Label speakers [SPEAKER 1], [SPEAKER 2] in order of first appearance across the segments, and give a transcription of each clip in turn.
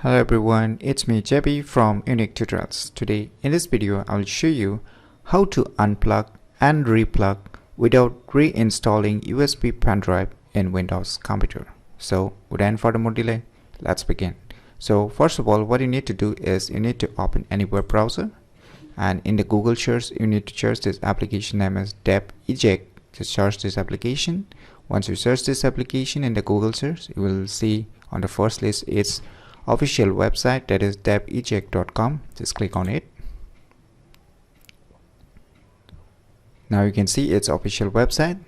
[SPEAKER 1] Hello everyone, it's me JB from UniqueTutorials. Today in this video I will show you how to unplug and replug without reinstalling USB pendrive in Windows computer. So without further more delay, let's begin. So first of all, what you need to do is you need to open any web browser, and in the Google search you need to search this application name as deb eject. Just search this application. Once you search this application in the Google search, you will see on the first list its official website, that is debeject.com. Just click on it. Now you can see its official website.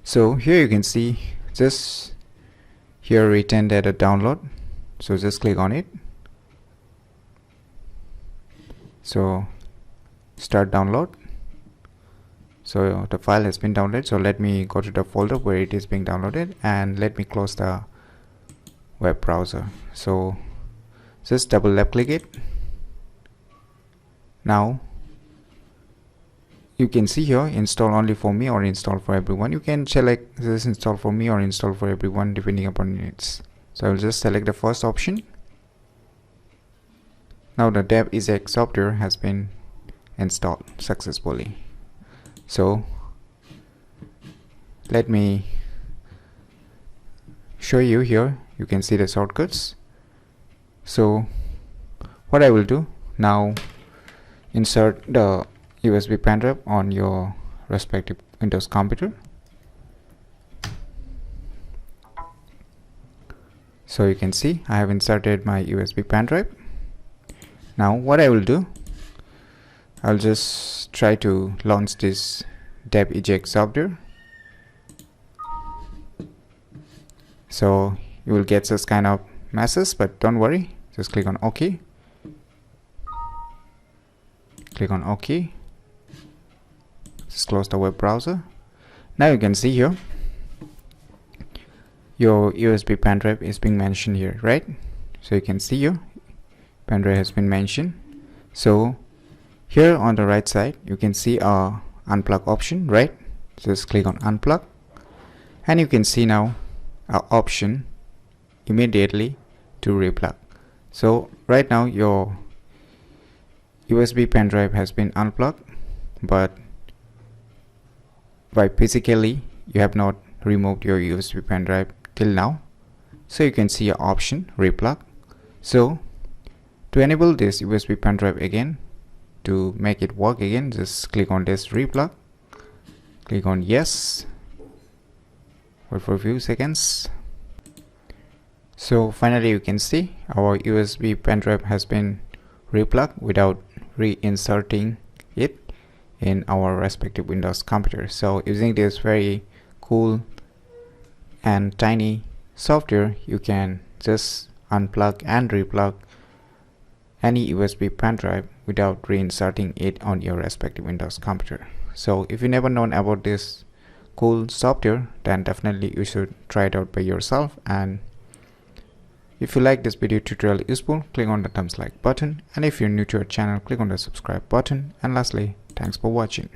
[SPEAKER 1] So here you can see just here written data download. So just click on it. So start download. So the file has been downloaded. So let me go to the folder where it is being downloaded, and let me close the web browser. So just double left click it. Now you can see here install only for me or install for everyone. You can select this install for me or install for everyone depending upon your needs. So I will just select the first option. Now the deb eject software has been installed successfully. So let me show you here. You can see the shortcuts. So what I will do now, insert the USB pendrive on your respective Windows computer. So you can see I have inserted my USB pendrive. Now what I will do, I'll just try to launch this deb eject software. So you will get this kind of message, but don't worry, just click on OK. Click on OK. Just close the web browser. Now you can see here your USB pendrive is being mentioned here, right? So you can see your pendrive has been mentioned. So here on the right side you can see a unplug option, right? Just click on unplug, and you can see now our option immediately to replug. So right now your USB pendrive has been unplugged, but by physically you have not removed your USB pendrive till now. So you can see your option replug. So to enable this USB pendrive again, to make it work again, just click on this replug, click on yes, wait for a few seconds. So finally you can see our USB pendrive has been replugged without reinserting it in our respective Windows computer. So using this very cool and tiny software, you can just unplug and replug any USB pendrive without reinserting it on your respective Windows computer. So if you never known about this cool software, then definitely you should try it out by yourself. And if you like this video tutorial useful, click on the thumbs like button, and if you're new to our channel, click on the subscribe button. And lastly, thanks for watching.